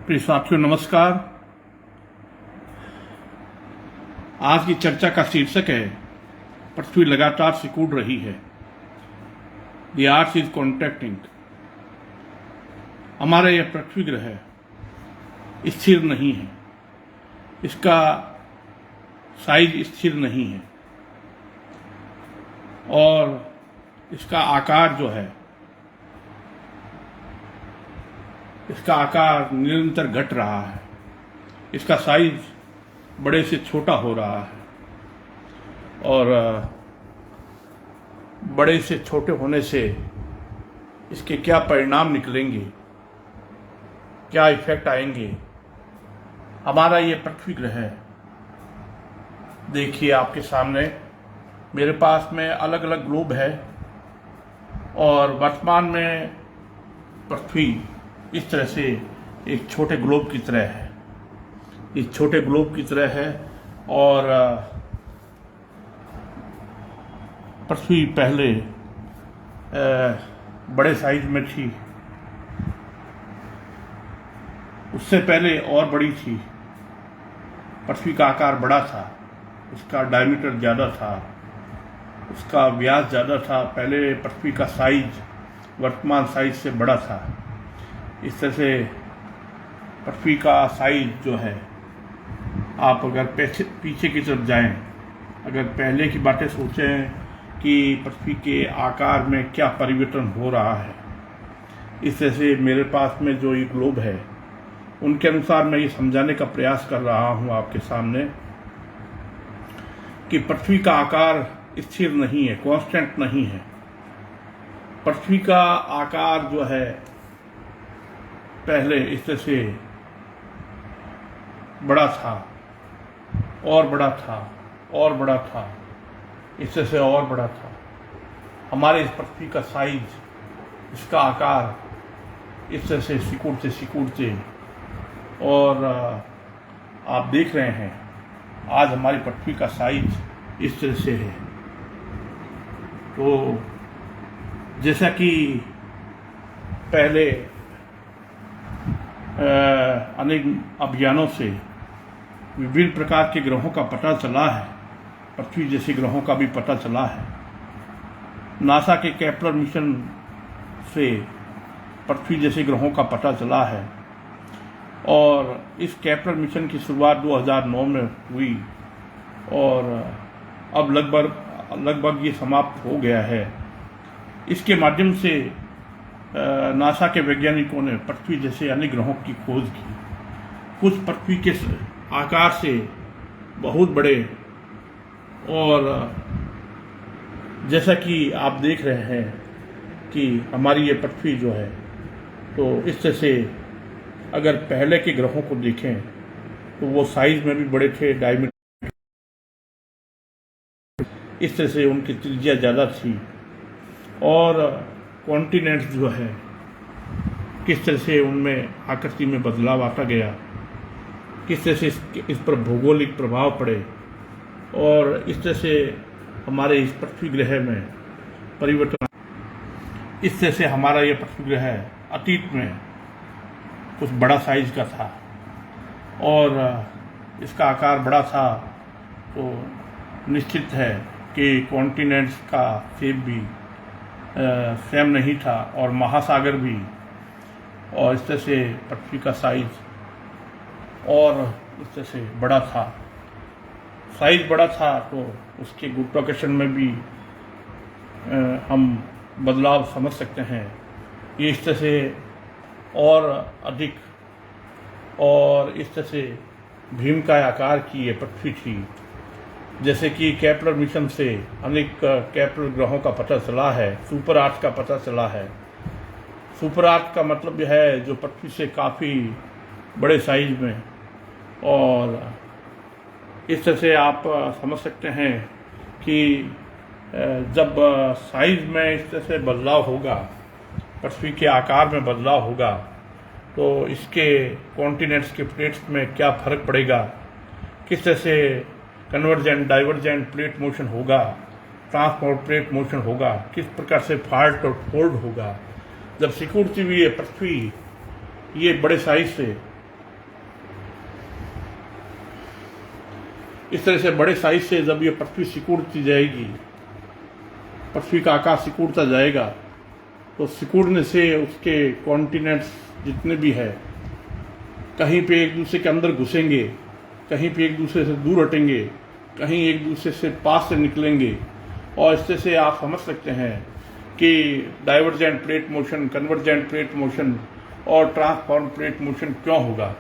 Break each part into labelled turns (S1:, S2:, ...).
S1: प्रिय साथियों नमस्कार। आज की चर्चा का शीर्षक है पृथ्वी लगातार सिकुड़ रही है। The earth is contracting. हमारा यह पृथ्वी ग्रह स्थिर नहीं है, इसका साइज स्थिर नहीं है और इसका आकार जो है, इसका आकार निरंतर घट रहा है। इसका साइज बड़े से छोटा हो रहा है और बड़े से छोटे होने से इसके क्या परिणाम निकलेंगे, क्या इफेक्ट आएंगे। हमारा ये पृथ्वी ग्रह देखिए आपके सामने, मेरे पास में अलग अलग ग्लोब है और वर्तमान में पृथ्वी इस तरह से एक छोटे ग्लोब की तरह है, इस छोटे ग्लोब की तरह है। और पृथ्वी पहले बड़े साइज में थी, उससे पहले और बड़ी थी। पृथ्वी का आकार बड़ा था, उसका डायमीटर ज़्यादा था, उसका व्यास ज़्यादा था। पहले पृथ्वी का साइज वर्तमान साइज से बड़ा था। इस तरह से पृथ्वी का साइज जो है, आप अगर पीछे की तरफ जाएं, अगर पहले की बातें सोचें कि पृथ्वी के आकार में क्या परिवर्तन हो रहा है, इस तरह से मेरे पास में जो ये ग्लोब है उनके अनुसार मैं ये समझाने का प्रयास कर रहा हूँ आपके सामने कि पृथ्वी का आकार स्थिर नहीं है, कांस्टेंट नहीं है। पृथ्वी का आकार जो है पहले इस तरह से बड़ा था और बड़ा था और बड़ा था, इस तरह से और बड़ा था। हमारे इस पृथ्वी का साइज, इसका आकार इस तरह से सिकुड़ते और आप देख रहे हैं आज हमारी पृथ्वी का साइज इस तरह से है। तो जैसा कि पहले अनेक अभियानों से विभिन्न प्रकार के ग्रहों का पता चला है, पृथ्वी जैसे ग्रहों का भी पता चला है। नासा के केपलर मिशन से पृथ्वी जैसे ग्रहों का पता चला है और इस केपलर मिशन की शुरुआत 2009 में हुई और अब लगभग ये समाप्त हो गया है। इसके माध्यम से नासा के वैज्ञानिकों ने पृथ्वी जैसे अन्य ग्रहों की खोज की। कुछ पृथ्वी के आकार से बहुत बड़े, और जैसा कि आप देख रहे हैं कि हमारी ये पृथ्वी जो है, तो इस तरह से अगर पहले के ग्रहों को देखें तो वो साइज में भी बड़े थे, डायमीटर इस तरह से उनकी त्रिज्या ज़्यादा थी और कॉन्टिनेंट्स जो है किस तरह से उनमें आकृति में बदलाव आता गया, किस तरह से इस पर भौगोलिक प्रभाव पड़े और इस तरह से हमारे इस पृथ्वी ग्रह में परिवर्तन। इस तरह से हमारा ये पृथ्वी ग्रह अतीत में कुछ बड़ा साइज का था और इसका आकार बड़ा था, तो निश्चित है कि कॉन्टिनेंट्स का शेप भी सेम नहीं था और महासागर भी, और इस तरह से पृथ्वी का साइज और इस तरह से बड़ा था। साइज बड़ा था तो उसके गुरुत्वाकर्षण में भी हम बदलाव समझ सकते हैं। ये इस तरह से और अधिक, और इस तरह से भीम का आकार की ये पृथ्वी थी। जैसे कि केपलर मिशन से अनेक केपलर ग्रहों का पता चला है, सुपर आर्थ का पता चला है। सुपर आर्थ का मतलब यह है जो पृथ्वी से काफ़ी बड़े साइज में, और इस तरह से आप समझ सकते हैं कि जब साइज में इस तरह से बदलाव होगा, पृथ्वी के आकार में बदलाव होगा, तो इसके कॉन्टिनेंट्स के प्लेट्स में क्या फर्क पड़ेगा, किस तरह से कन्वर्जेंट डाइवर्जेंट प्लेट मोशन होगा, ट्रांसपोर्ट प्लेट मोशन होगा, किस प्रकार से फाल्ट और फोल्ड होगा। जब सिकुड़ती हुई ये पृथ्वी ये बड़े साइज से इस तरह से बड़े साइज से जब ये पृथ्वी सिकुड़ती जाएगी, पृथ्वी का आकार सिकुड़ता जाएगा, तो सिकुड़ने से उसके कॉन्टिनेंट्स जितने भी है कहीं पे एक दूसरे के अंदर घुसेंगे, कहीं पे एक दूसरे से दूर हटेंगे, कहीं एक दूसरे से पास से निकलेंगे। और इस तरह से आप समझ सकते हैं कि divergent plate motion, convergent plate motion और ट्रांसफॉर्म प्लेट मोशन क्यों होगा,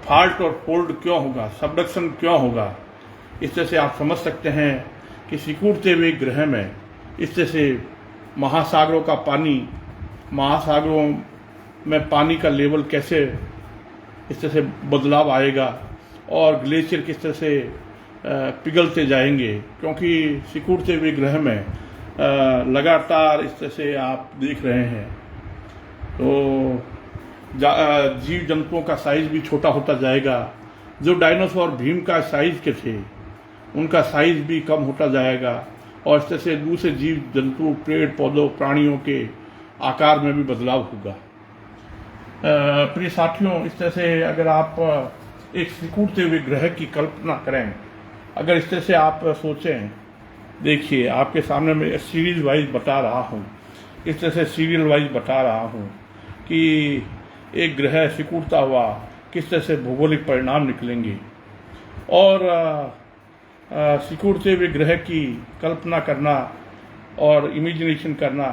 S1: फॉल्ट और फोल्ड क्यों होगा, सबडक्शन क्यों होगा। इस तरह से आप समझ सकते हैं कि सिकुड़ते हुए ग्रह में इस तरह से महासागरों का पानी, महासागरों में पानी का लेवल कैसे इस तरह से बदलाव आएगा और ग्लेशियर किस तरह से पिघलते जाएंगे, क्योंकि सिकुड़ते हुए ग्रह में लगातार इस तरह से आप देख रहे हैं तो जीव जंतुओं का साइज भी छोटा होता जाएगा। जो डायनासोर भीम का साइज के थे उनका साइज भी कम होता जाएगा और इस तरह से दूसरे जीव जंतु, पेड़ पौधों, प्राणियों के आकार में भी बदलाव होगा। प्रिय साथियों, इस तरह से अगर आप एक सिकुड़ते हुए ग्रह की कल्पना करें, अगर इस तरह से आप सोचें, देखिए आपके सामने मैं सीरीज वाइज बता रहा हूँ, इस तरह से सीरियल वाइज बता रहा हूँ कि एक ग्रह सिकुड़ता हुआ किस तरह से भौगोलिक परिणाम निकलेंगे। और सिकुड़ते हुए ग्रह की कल्पना करना और इमेजिनेशन करना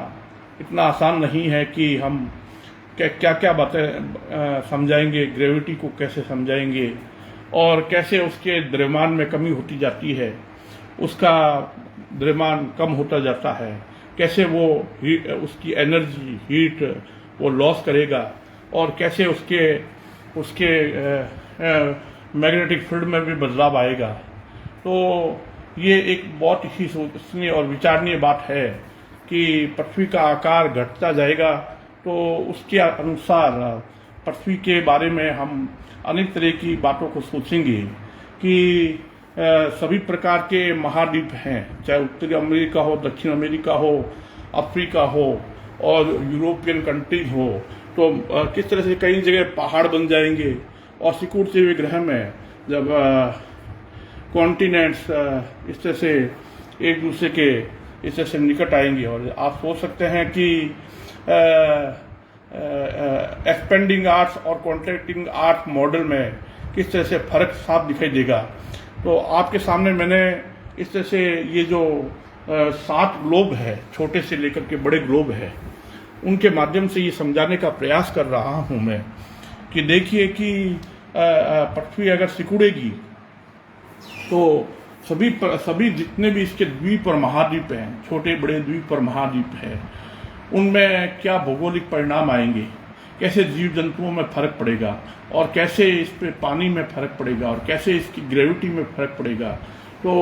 S1: इतना आसान नहीं है कि हम क्या क्या बातें समझाएंगे, ग्रेविटी को कैसे समझाएंगे और कैसे उसके द्रव्यमान में कमी होती जाती है, उसका द्रव्यमान कम होता जाता है, कैसे वो उसकी एनर्जी, हीट वो लॉस करेगा और कैसे उसके मैग्नेटिक फील्ड में भी बदलाव आएगा। तो ये एक बहुत ही सोचनीय और विचारणीय बात है कि पृथ्वी का आकार घटता जाएगा तो उसके अनुसार पृथ्वी के बारे में हम अनेक तरह की बातों को सोचेंगे कि सभी प्रकार के महाद्वीप हैं, चाहे उत्तरी अमेरिका हो, दक्षिण अमेरिका हो, अफ्रीका हो और यूरोपियन कंट्रीज हो, तो किस तरह से कई जगह पहाड़ बन जाएंगे और सिकुड़ते हुए ग्रह में जब कॉन्टिनेंट्स इस तरह से एक दूसरे के इस तरह से निकट आएंगे। और आप सोच सकते हैं कि एक्सपेंडिंग आर्ट्स और कॉन्ट्रैक्टिंग आर्ट मॉडल में किस तरह से फर्क साफ दिखाई देगा। तो आपके सामने मैंने इस तरह से ये जो 7 ग्लोब है, छोटे से लेकर के बड़े ग्लोब है, उनके माध्यम से ये समझाने का प्रयास कर रहा हूं मैं कि देखिए कि पृथ्वी अगर सिकुड़ेगी तो सभी जितने भी इसके द्वीप और महाद्वीप हैं, छोटे बड़े द्वीप और महाद्वीप हैं, उनमें क्या भौगोलिक परिणाम आएंगे, कैसे जीव जंतुओं में फर्क पड़ेगा और कैसे इस पे पानी में फर्क पड़ेगा और कैसे इसकी ग्रेविटी में फर्क पड़ेगा। तो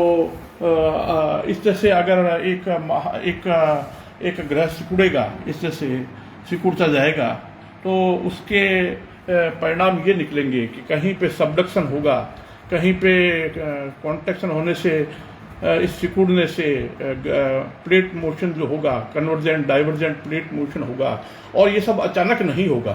S1: इस तरह से अगर एक ग्रह सिकुड़ेगा, इस तरह से सिकुड़ता जाएगा तो उसके परिणाम ये निकलेंगे कि कहीं पे सबडक्शन होगा, कहीं पे कॉन्ट्रैक्शन होने से, इस सिकुड़ने से प्लेट मोशन जो होगा, कन्वर्जेंट डाइवर्जेंट प्लेट मोशन होगा। और ये सब अचानक नहीं होगा,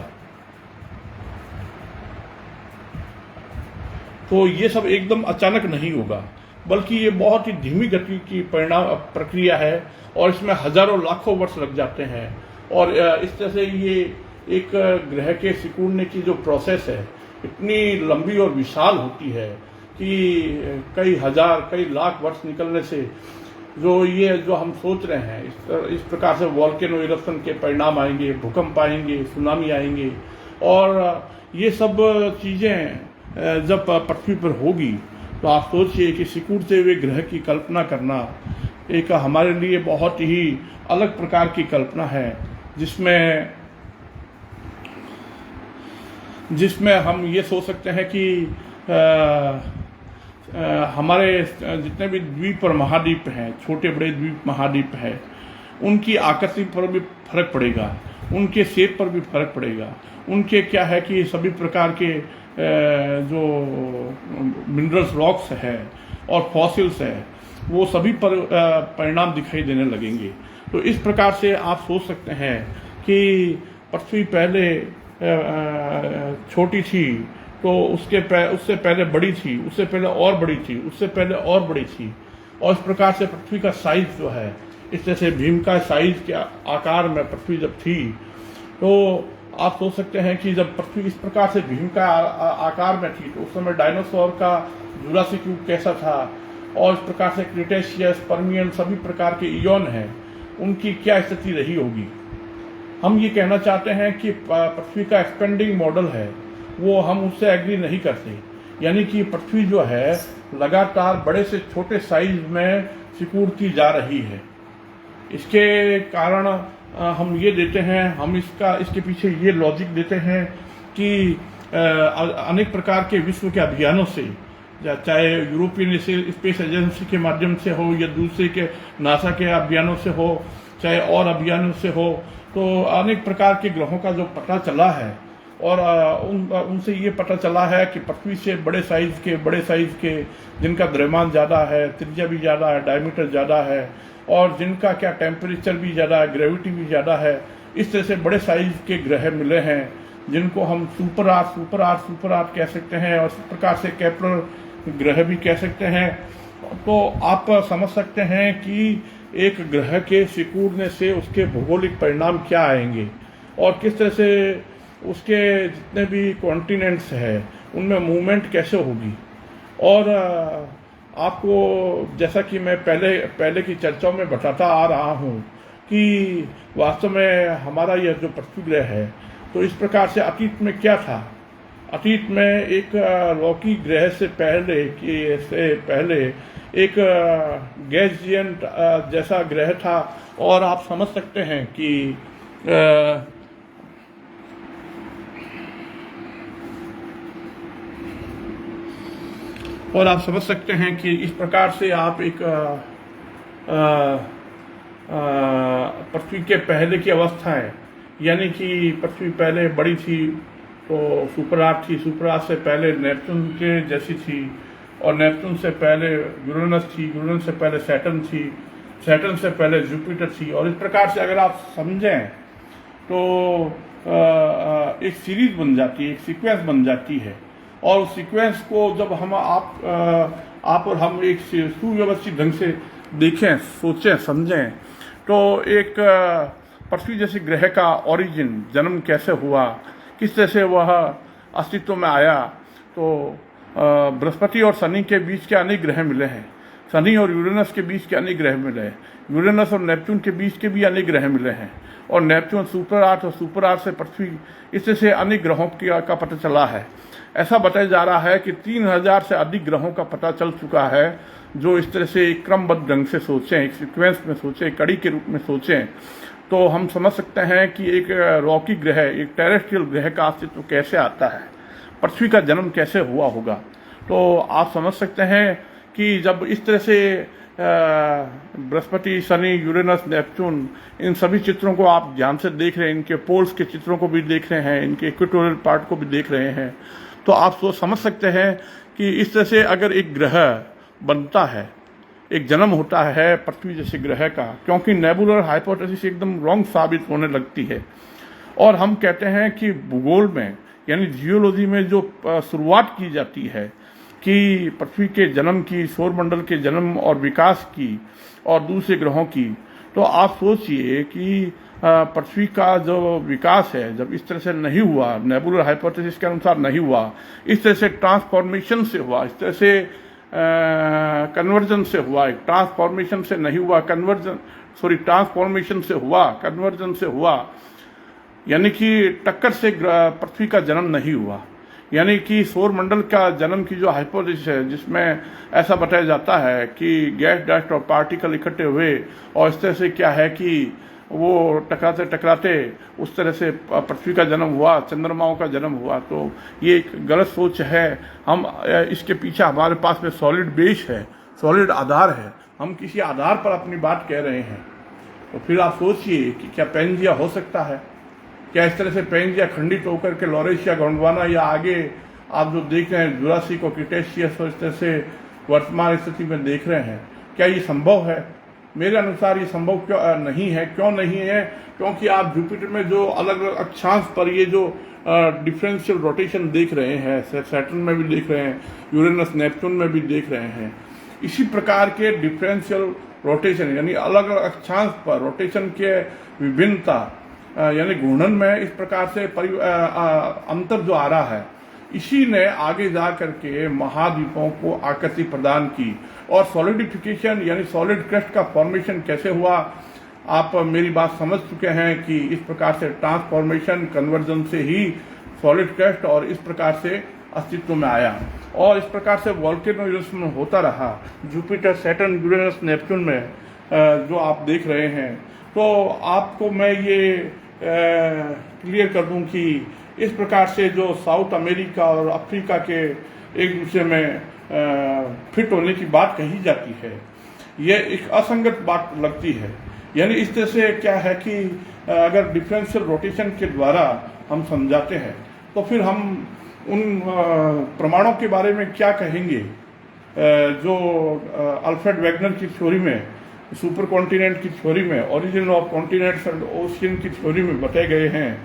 S1: तो ये सब एकदम अचानक नहीं होगा, बल्कि ये बहुत ही धीमी गति की परिणाम प्रक्रिया है और इसमें हजारों लाखों वर्ष लग जाते हैं। और इस तरह से ये एक ग्रह के सिकुड़ने की जो प्रोसेस है इतनी लंबी और विशाल होती है कि कई हजार, कई लाख वर्ष निकलने से जो हम सोच रहे हैं, इस प्रकार से वॉल्केनो इरप्शन के परिणाम आएंगे, भूकंप आएंगे, सुनामी आएंगे। और ये सब चीज़ें जब पृथ्वी पर होगी तो आप सोचिए कि सिकुड़ते हुए ग्रह की कल्पना करना एक हमारे लिए बहुत ही अलग प्रकार की कल्पना है, जिसमें हम ये सोच सकते हैं कि हमारे जितने भी द्वीप और महाद्वीप हैं, छोटे बड़े द्वीप महाद्वीप हैं, उनकी आकृति पर भी फर्क पड़ेगा, उनके शेप पर भी फर्क पड़ेगा, उनके क्या है कि सभी प्रकार के जो मिनरल्स, रॉक्स है और फॉसिल्स है, वो सभी पर परिणाम दिखाई देने लगेंगे। तो इस प्रकार से आप सोच सकते हैं कि पृथ्वी पहले छोटी थी तो उससे पहले बड़ी थी, उससे पहले और बड़ी थी, उससे पहले और बड़ी थी। और इस प्रकार से पृथ्वी का साइज जो है, इस तरह से भीम का साइज के आकार में पृथ्वी जब थी, तो आप सोच सकते हैं कि जब पृथ्वी इस प्रकार से भीम का आकार में थी, तो उस समय डायनासोर का जुरासिक युग कैसा था, और इस प्रकार से क्रिटेशियस, पर्मियन, सभी प्रकार के इयॉन हैं, उनकी क्या स्थिति रही होगी। हम ये कहना चाहते हैं कि पृथ्वी का एक्सपेंडिंग मॉडल है, वो हम उससे एग्री नहीं करते। यानी कि पृथ्वी जो है लगातार बड़े से छोटे साइज में सिकुड़ती जा रही है। इसके कारण हम ये देते हैं, हम इसके पीछे ये लॉजिक देते हैं कि अनेक प्रकार के विश्व के अभियानों से, चाहे यूरोपियन स्पेस एजेंसी के माध्यम से हो या दूसरे के नासा के अभियानों से हो, चाहे और अभियानों से हो, तो अनेक प्रकार के ग्रहों का जो पता चला है, और उनसे ये पता चला है कि पृथ्वी से बड़े साइज के जिनका द्रव्यमान ज़्यादा है, त्रिज्या भी ज़्यादा है, डायमीटर ज़्यादा है, और जिनका क्या टेम्परेचर भी ज़्यादा है, ग्रेविटी भी ज़्यादा है, इस तरह से बड़े साइज के ग्रह मिले हैं जिनको हम सुपर आर्थ कह सकते हैं, और इस प्रकार से केपलर ग्रह भी कह सकते हैं। तो आप समझ सकते हैं कि एक ग्रह के सिकुड़ने से उसके भौगोलिक परिणाम क्या आएंगे, और किस तरह से उसके जितने भी कॉन्टिनेंट्स हैं उनमें मूवमेंट कैसे होगी। और आपको जैसा कि मैं पहले की चर्चाओं में बताता आ रहा हूँ कि वास्तव में हमारा यह जो पृथ्वी ग्रह है, तो इस प्रकार से अतीत में क्या था। अतीत में एक रॉकी ग्रह से पहले एक गैसियन जैसा ग्रह था, और आप समझ सकते हैं कि इस प्रकार से आप एक पृथ्वी के पहले की अवस्था है, यानी कि पृथ्वी पहले बड़ी थी तो सुपर आर्थ थी, सुपर आर्थ से पहले नेपच्यून के जैसी थी, और नेपच्यून से पहले यूरेनस थी, यूरेनस से पहले सैटर्न थी, सैटर्न से पहले जुपिटर थी। और इस प्रकार से अगर आप समझें तो एक सीरीज बन जाती है, एक सीक्वेंस बन जाती है, और उस सीक्वेंस को जब हम आप और हम एक सुव्यवस्थित ढंग से देखें, सोचें, समझें, तो एक पृथ्वी जैसे ग्रह का ओरिजिन, जन्म कैसे हुआ, किस तरह से वह अस्तित्व में आया। तो बृहस्पति और शनि के बीच के अनेक ग्रह मिले हैं, शनि और यूरेनस के बीच के अनेक ग्रह मिले हैं, यूरेनस और नेपच्यून के बीच के भी अनेक ग्रह मिले हैं, और नेपच्यून सुपर आर्थ और सुपर आर्थ से पृथ्वी, इस तरह से अनेक ग्रहों का पता चला है। ऐसा बताया जा रहा है कि 3000 से अधिक ग्रहों का पता चल चुका है, जो इस तरह से एक क्रमबद्ध ढंग से सोचें, एक सीक्वेंस में सोचें, कड़ी के रूप में सोचें, तो हम समझ सकते हैं कि एक रॉकी ग्रह, एक टेरेस्ट्रियल ग्रह का अस्तित्व कैसे आता है, पृथ्वी का जन्म कैसे हुआ होगा। तो आप समझ सकते हैं कि जब इस तरह से बृहस्पति, शनि, यूरेनस, नेपच्यून, इन सभी चित्रों को आप ध्यान से देख रहे हैं, इनके पोल्स के चित्रों को भी देख रहे हैं, इनके इक्वेटोरियल पार्ट को भी देख रहे हैं, तो आप समझ सकते हैं कि इस तरह से अगर एक ग्रह बनता है, एक जन्म होता है पृथ्वी जैसे ग्रह का, क्योंकि नेबुलर हाइपोथेसिस एकदम रॉन्ग साबित होने लगती है। और हम कहते हैं कि भूगोल में, यानी जियोलॉजी में जो शुरुआत की जाती है कि पृथ्वी के जन्म की, सौरमंडल के जन्म और विकास की, और दूसरे ग्रहों की, तो आप सोचिए कि पृथ्वी का जो विकास है, जब इस तरह से नहीं हुआ, नेबुलर हाइपोथेसिस के अनुसार नहीं हुआ, इस तरह से ट्रांसफॉर्मेशन से हुआ, इस तरह से कन्वर्जन से हुआ, ट्रांसफॉर्मेशन से नहीं हुआ, ट्रांसफॉर्मेशन से हुआ, कन्वर्जन से हुआ, यानी कि टक्कर से पृथ्वी का जन्म नहीं हुआ। यानी कि सौरमंडल का जन्म की जो हाइपोथेसिस है, जिसमें ऐसा बताया जाता है कि गैस, डस्ट और पार्टिकल इकट्ठे हुए, और इस तरह से क्या है कि वो टकराते टकराते उस तरह से पृथ्वी का जन्म हुआ, चंद्रमाओं का जन्म हुआ, तो ये एक गलत सोच है। हम इसके पीछे हमारे पास में सॉलिड बेस है, सॉलिड आधार है, हम किसी आधार पर अपनी बात कह रहे हैं। तो फिर आप सोचिए कि क्या पैंजिया हो सकता है, क्या इस तरह से पैंजिया खंडित होकर के लॉरेशिया, गोंडवाना, या आगे आप जो देख रहे हैं जुरासिक और क्रिटेशियस, इस तरह से वर्तमान स्थिति में देख रहे हैं, क्या ये संभव है? मेरे अनुसार ये संभव नहीं है। क्यों नहीं है? क्योंकि आप जुपिटर में जो अलग अलग अक्षांश पर ये जो डिफरेंशियल रोटेशन देख रहे हैं, सैटर्न में भी देख रहे हैं, यूरेनस नेपच्यून में भी देख रहे हैं, इसी प्रकार के डिफरेंशियल रोटेशन यानी अलग अलग अक्षांश पर रोटेशन के विभिन्नता यानी घूर्णन में इस प्रकार से अंतर जो आ रहा है, इसी ने आगे जा करके महाद्वीपों को आकृति प्रदान की। और सॉलिडिफिकेशन यानी सॉलिड क्रस्ट का फॉर्मेशन कैसे हुआ, आप मेरी बात समझ चुके हैं कि इस प्रकार से ट्रांसफॉर्मेशन कन्वर्जन से ही सॉलिड क्रस्ट और इस प्रकार से अस्तित्व में आया। और इस प्रकार से वोल्केनो इरप्शन होता रहा जुपिटर, सैटर्न, यूरेनस, नेपच्यून में जो आप देख रहे हैं। तो आपको मैं ये क्लियर कर दूं कि इस प्रकार से जो साउथ अमेरिका और अफ्रीका के एक दूसरे में फिट होने की बात कही जाती है, यह एक असंगत बात लगती है। यानी इस तरह से क्या है कि अगर डिफरेंशियल रोटेशन के द्वारा हम समझाते हैं तो फिर हम उन प्रमाणों के बारे में क्या कहेंगे जो अल्फ्रेड वेगनर की थ्योरी में, सुपर कॉन्टिनेंट की थ्योरी में, origin of continents and ocean की थ्योरी में बताए गए हैं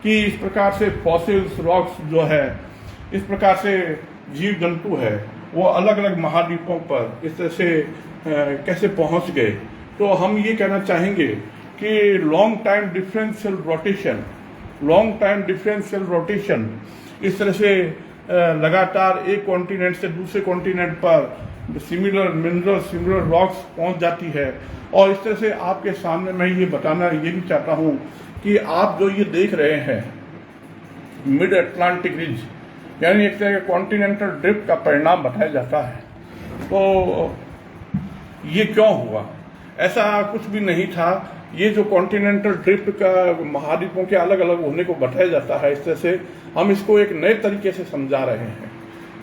S1: कि इस प्रकार से फॉसिल्स, रॉक्स जो है, इस प्रकार से जीव जंतु है, वो अलग अलग महाद्वीपों पर इस तरह से कैसे पहुंच गए। तो हम ये कहना चाहेंगे कि लॉन्ग टाइम डिफरेंशियल रोटेशन इस तरह से लगातार एक कॉन्टिनेंट से दूसरे कॉन्टिनेंट पर सिमिलर मिनरल, सिमिलर रॉक्स पहुंच जाती है। और इस तरह से आपके सामने मैं ये बताना ये भी चाहता हूं कि आप जो ये देख रहे हैं मिड अटलांटिक रिज यानी एक तरह का कॉन्टिनेंटल ड्रिफ्ट का परिणाम बताया जाता है। तो ये क्यों हुआ? ऐसा कुछ भी नहीं था। ये जो कॉन्टिनेंटल ड्रिफ्ट का महाद्वीपों के अलग अलग होने को बताया जाता है, इस तरह से हम इसको एक नए तरीके से समझा रहे हैं।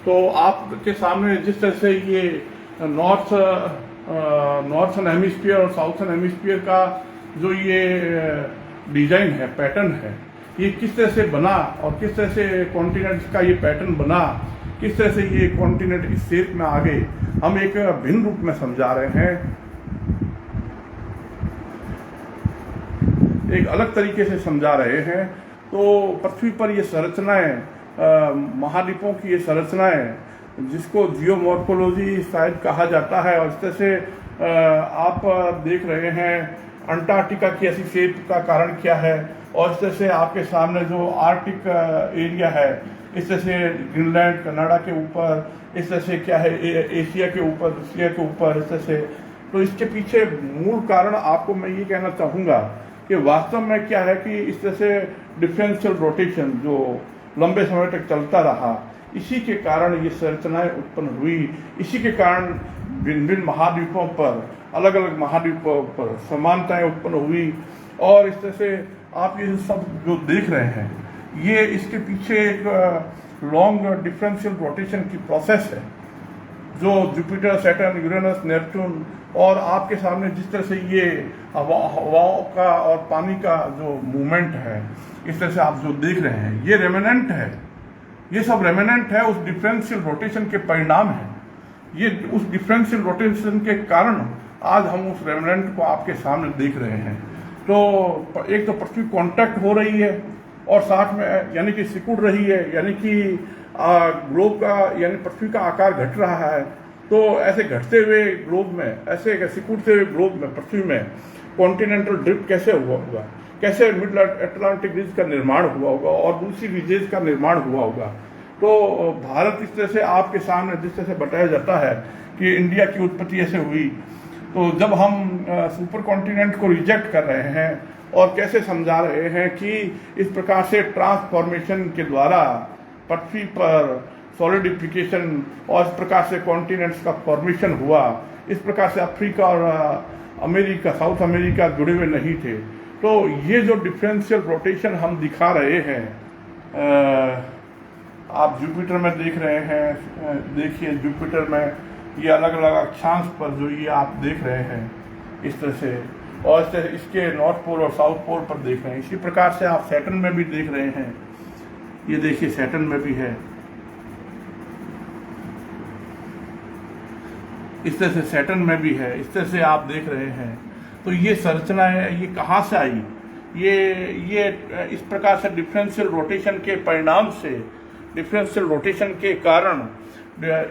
S1: तो आपके सामने जिस तरह से ये नॉर्थन हेमिस्फीयर और साउथर्न हेमिस्फीयर का जो ये डिजाइन है, पैटर्न है, ये किस तरह से बना और किस तरह से कॉन्टिनेंट का ये पैटर्न बना, किस तरह से ये कॉन्टिनेंट इस शेप में आ गए, हम एक भिन्न रूप में समझा रहे हैं, एक अलग तरीके से समझा रहे हैं। तो पृथ्वी पर ये संरचनाएं, महाद्वीपों की ये संरचनाएं जिसको जियोमॉर्फोलॉजी शायद कहा जाता है, और इस तरह से आप देख रहे हैं अंटार्कटिका की ऐसी शेप का कारण क्या है। और इस तरह से आपके सामने जो आर्कटिक एरिया है, इस तरह से ग्रीनलैंड, कनाडा के ऊपर, इस तरह से क्या है एशिया के ऊपर, रूसिया के ऊपर, इस तरह से। तो इसके पीछे मूल कारण आपको मैं ये कहना चाहूँगा कि वास्तव में क्या है कि इस तरह से डिफरेंशियल रोटेशन जो लंबे समय तक चलता रहा, इसी के कारण ये संरचनाएं उत्पन्न हुई। इसी के कारण भिन्न भिन्न महाद्वीपों पर, अलग अलग महाद्वीपों पर समानताएं उत्पन्न हुई। और इस तरह से आप ये सब जो देख रहे हैं, ये इसके पीछे एक लॉन्ग डिफरेंशियल रोटेशन की प्रोसेस है जो जुपिटर, सैटर्न, यूरेनस, नेपच्यून और आपके सामने जिस तरह से ये हवाओं का और पानी का जो मूवमेंट है, इस तरह से आप जो देख रहे हैं, ये रेमिनेंट है। ये सब रेमिनेंट है, उस डिफरेंशियल रोटेशन के परिणाम है। ये उस डिफरेंशियल रोटेशन के कारण आज हम उस रेमिनेंट को आपके सामने देख रहे हैं। तो एक तो पृथ्वी कॉन्टैक्ट हो रही है और साथ में यानी कि सिकुड़ रही है, यानी कि ग्लोब का यानी पृथ्वी का आकार घट रहा है। तो ऐसे घटते हुए ग्लोब में, ऐसे सिकुड़ते हुए ग्लोब में, पृथ्वी में कॉन्टिनेंटल ड्रिफ्ट कैसे हुआ होगा, कैसे मिड अटलांटिक रिज का निर्माण हुआ होगा और दूसरी रिजेज का निर्माण हुआ होगा। तो भारत इस तरह से आपके सामने जिस तरह से बताया जाता है कि इंडिया की उत्पत्ति ऐसे हुई, तो जब हम सुपर कॉन्टिनेंट को रिजेक्ट कर रहे हैं और कैसे समझा रहे हैं कि इस प्रकार से ट्रांसफॉर्मेशन के द्वारा पृथ्वी पर सॉलिडिफिकेशन और इस प्रकार से कॉन्टिनेंट्स का फॉर्मेशन हुआ, इस प्रकार से अफ्रीका और अमेरिका, साउथ अमेरिका जुड़े हुए नहीं थे। तो ये जो डिफरेंशियल रोटेशन हम दिखा रहे हैं, आप जुपिटर में देख रहे हैं, देखिए जुपिटर में ये अलग अलग अक्षांश पर जो ये आप देख रहे हैं इस तरह से, और इस तरह इसके नॉर्थ पोल और साउथ पोल पर देख रहे हैं। इसी प्रकार से आप सैटर्न में भी देख रहे हैं, ये देखिए सैटर्न में भी है। इस तरह से सैटर्न में भी है, इस तरह से आप देख रहे हैं। तो ये संरचना है, ये कहाँ से आई? ये इस प्रकार से डिफरेंशियल रोटेशन के परिणाम से, डिफरेंशियल रोटेशन के कारण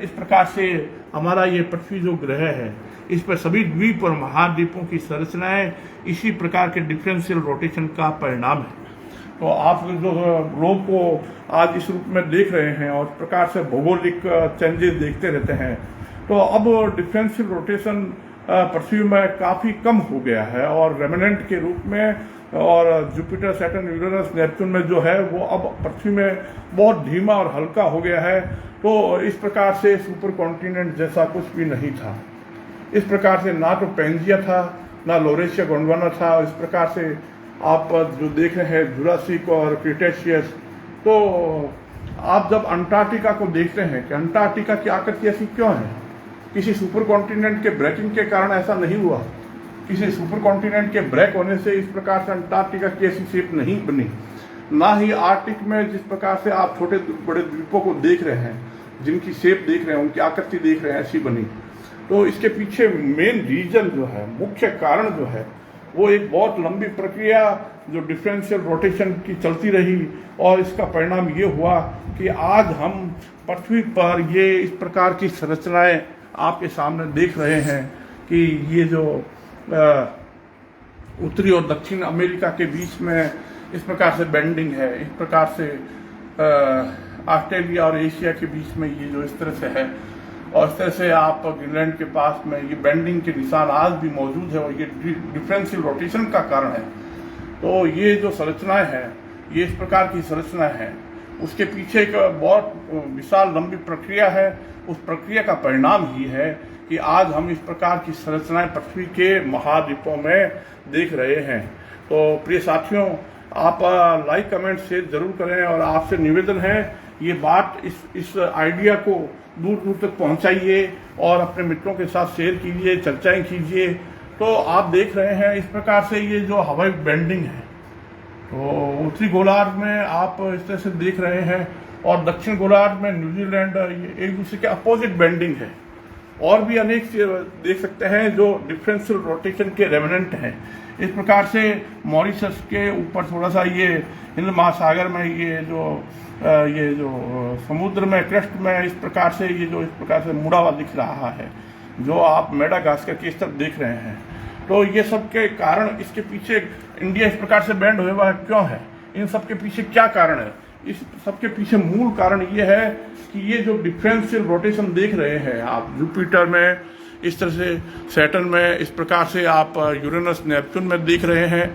S1: इस प्रकार से हमारा ये पृथ्वी जो ग्रह है, इस पर सभी द्वीप और महाद्वीपों की संरचनाएं इसी प्रकार के डिफरेंशियल रोटेशन का परिणाम है। तो आप जो ग्लोब को आज इस रूप में देख रहे हैं और प्रकार से भौगोलिक चेंजेस देखते रहते हैं, तो अब डिफरेंशियल रोटेशन पृथ्वी में काफ़ी कम हो गया है और रेमिनेंट के रूप में, और जुपिटर, सैटर्न, यूरेनस, नेपच्यून में जो है वो अब पृथ्वी में बहुत धीमा और हल्का हो गया है। तो इस प्रकार से सुपर कॉन्टिनेंट जैसा कुछ भी नहीं था। इस प्रकार से ना तो पेंजिया था, ना लोरेशिया गोंडवाना था। इस प्रकार से आप जो देख रहे हैं जुरासिक और क्रिटेशियस, तो आप जब अंटार्कटिका को देखते हैं कि अंटार्कटिका की आकृति ऐसी क्यों है, किसी सुपर कॉन्टिनेंट के ब्रेकिंग के कारण ऐसा नहीं हुआ। किसी सुपर कॉन्टिनेंट के ब्रेक होने से इस प्रकार से अंटार्कटिका की ऐसी शेप नहीं बनी। ना ही आर्कटिक में जिस प्रकार से आप छोटे बड़े द्वीपों को देख रहे हैं, जिनकी शेप देख रहे हैं, उनकी आकृति देख रहे हैं, ऐसी बनी। तो इसके पीछे मेन रीजन जो है, मुख्य कारण जो है, वो एक बहुत लंबी प्रक्रिया जो डिफरेंशियल रोटेशन की चलती रही, और इसका परिणाम ये हुआ कि आज हम पृथ्वी पर ये इस प्रकार की संरचनाएं आपके सामने देख रहे हैं कि ये जो उत्तरी और दक्षिण अमेरिका के बीच में इस प्रकार से बेंडिंग है, इस प्रकार से ऑस्ट्रेलिया और एशिया के बीच में ये जो इस तरह से है, और इस तरह से आप ग्रीनलैंड के पास में ये बेंडिंग के निशान आज भी मौजूद है, और ये डिफरेंशियल रोटेशन का कारण है। तो ये जो संरचनाएं हैं, ये इस प्रकार की संरचनाएं हैं, उसके पीछे एक बहुत विशाल लंबी प्रक्रिया है। उस प्रक्रिया का परिणाम ही है कि आज हम इस प्रकार की संरचनाएं पृथ्वी के महाद्वीपों में देख रहे हैं। तो प्रिय साथियों, आप लाइक, कमेंट, शेयर जरूर करें, और आपसे निवेदन है ये बात, इस आइडिया को दूर दूर तक पहुंचाइए और अपने मित्रों के साथ शेयर कीजिए, चर्चाएं कीजिए। तो आप देख रहे हैं इस प्रकार से ये जो हवाई बेंडिंग है, तो उत्तरी गोलार्ध में आप इस तरह से देख रहे हैं, और दक्षिण गोलार्ध में न्यूजीलैंड एक दूसरे के अपोजिट बेंडिंग है। और भी अनेक देख सकते हैं जो डिफरेंशियल रोटेशन के रेमिनेंट हैं। इस प्रकार से मॉरिशस के ऊपर थोड़ा सा ये हिंद महासागर में ये जो समुद्र में क्रस्ट में इस प्रकार से ये जो इस प्रकार से मुड़ा हुआ दिख रहा है, जो आप मेडागास्कर की तरफ देख रहे हैं। तो ये सब के कारण, इसके पीछे इंडिया इस प्रकार से बैंड हुआ है क्यों है, इन सब के पीछे क्या कारण है? इस सब के पीछे मूल कारण ये है कि ये जो डिफरेंशियल रोटेशन देख रहे हैं आप जुपिटर में, इस तरह से सैटर्न में, इस प्रकार से आप यूरेनस, नेपच्यून में देख रहे हैं।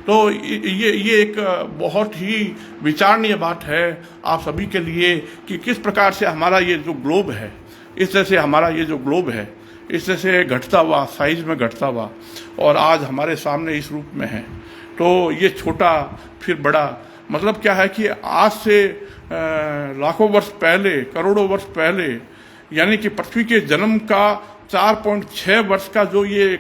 S1: तो ये एक बहुत ही विचारणीय बात है आप सभी के लिए कि किस प्रकार से हमारा ये जो ग्लोब है, इस तरह से हमारा ये जो ग्लोब है, इस तरह से घटता हुआ, साइज में घटता हुआ, और आज हमारे सामने इस रूप में है। तो ये छोटा फिर बड़ा, मतलब क्या है कि आज से लाखों वर्ष पहले, करोड़ों वर्ष पहले, यानी कि पृथ्वी के जन्म का 4.6 वर्ष का जो ये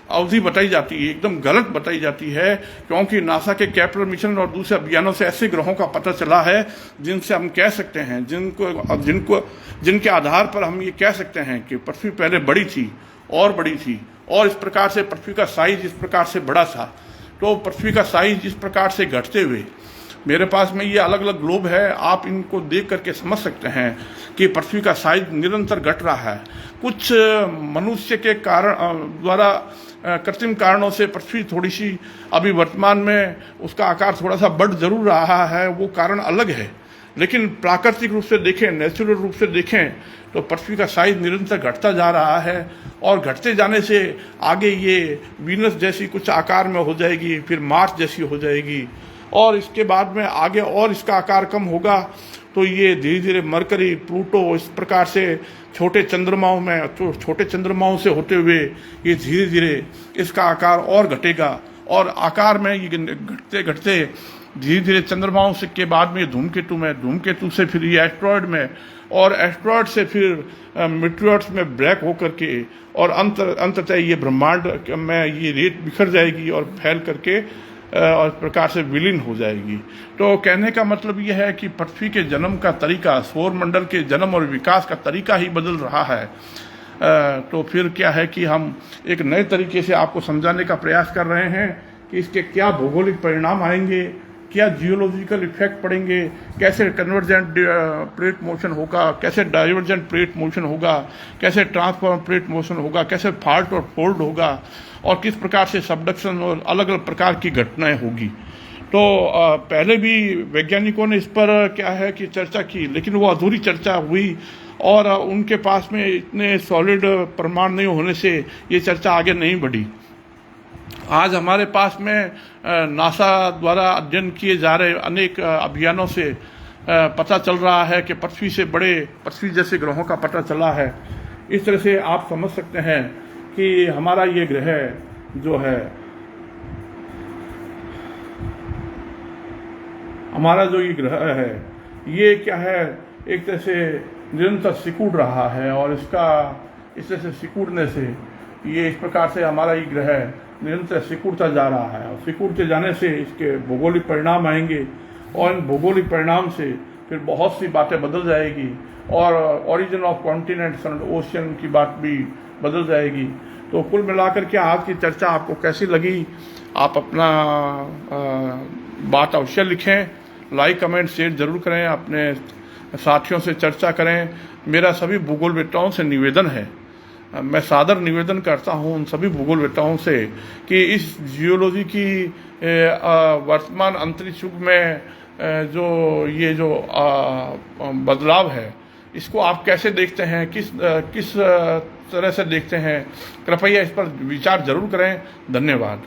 S1: अवधि बताई जाती है, एकदम गलत बताई जाती है, क्योंकि नासा के केपलर मिशन और दूसरे अभियानों से ऐसे ग्रहों का पता चला है जिनसे हम कह सकते हैं, जिनके आधार पर हम ये कह सकते हैं कि पृथ्वी पहले बड़ी थी और बड़ी थी, और इस प्रकार से पृथ्वी का साइज इस प्रकार से बड़ा था। तो पृथ्वी का साइज इस प्रकार से घटते हुए, मेरे पास में ये अलग अलग ग्लोब है, आप इनको देख करके समझ सकते हैं कि पृथ्वी का साइज निरंतर घट रहा है। कुछ मनुष्य के कारण द्वारा कृत्रिम कारणों से पृथ्वी थोड़ी सी अभी वर्तमान में उसका आकार थोड़ा सा बढ़ जरूर रहा है, वो कारण अलग है। लेकिन प्राकृतिक रूप से देखें, नेचुरल रूप से देखें, तो पृथ्वी का साइज निरंतर घटता जा रहा है, और घटते जाने से आगे ये वीनस जैसी कुछ आकार में हो जाएगी, फिर मार्स जैसी हो जाएगी, और इसके बाद में आगे और इसका आकार कम होगा। तो ये धीरे धीरे मरकरी, प्लूटो, इस प्रकार से छोटे चंद्रमाओं में, छोटे चंद्रमाओं से होते हुए ये धीरे धीरे इसका आकार और घटेगा, और आकार में ये घटते घटते धीरे धीरे चंद्रमाओं से के बाद में धूमकेतु में, धूमकेतु से फिर ये एस्ट्रॉयड में, और एस्ट्रॉयड से फिर मीटियोर्स में ब्रेक होकर के, और अंततः ये ब्रह्मांड में ये रेत बिखर जाएगी और फैल करके और प्रकार से विलीन हो जाएगी। तो कहने का मतलब यह है कि पृथ्वी के जन्म का तरीका, सौर मंडल के जन्म और विकास का तरीका ही बदल रहा है। तो फिर क्या है कि हम एक नए तरीके से आपको समझाने का प्रयास कर रहे हैं कि इसके क्या भौगोलिक परिणाम आएंगे, क्या जियोलॉजिकल इफेक्ट पड़ेंगे, कैसे कन्वर्जेंट प्लेट मोशन होगा, कैसे डाइवर्जेंट प्लेट मोशन होगा, कैसे ट्रांसफॉर्म प्लेट मोशन होगा, कैसे फॉल्ट और फोल्ड होगा, और किस प्रकार से सबडक्शन और अलग अलग प्रकार की घटनाएं होगी। तो पहले भी वैज्ञानिकों ने इस पर क्या है कि चर्चा की, लेकिन वो अधूरी चर्चा हुई और उनके पास में इतने सॉलिड प्रमाण नहीं होने से ये चर्चा आगे नहीं बढ़ी। आज हमारे पास में नासा द्वारा अध्ययन किए जा रहे अनेक अभियानों से पता चल रहा है कि पृथ्वी से बड़े, पृथ्वी जैसे ग्रहों का पता चला है। इस तरह से आप समझ सकते हैं कि हमारा ये ग्रह जो है, हमारा जो ये ग्रह है, ये क्या है, एक तरह से निरंतर सिकुड़ रहा है, और इसका इस तरह से सिकुड़ने से ये इस प्रकार से हमारा ये ग्रह निरंतर सिकुड़ता जा रहा है, और सिकुड़ते जाने से इसके भौगोलिक परिणाम आएंगे, और इन भौगोलिक परिणाम से फिर बहुत सी बातें बदल जाएगी, और origin of continents and ocean की बात भी बदल जाएगी। तो कुल मिलाकर के आज की चर्चा आपको कैसी लगी, आप अपना बात अवश्य लिखें, लाइक कमेंट शेयर जरूर करें, अपने साथियों से चर्चा करें। मेरा सभी भूगोलवेत्ताओं से निवेदन है, मैं सादर निवेदन करता हूं उन सभी भूगोलवेत्ताओं से कि इस जियोलॉजी की वर्तमान अंतरिक्ष युग में जो बदलाव है, इसको आप कैसे देखते हैं, किस तरह से देखते हैं, कृपया इस पर विचार जरूर करें। धन्यवाद।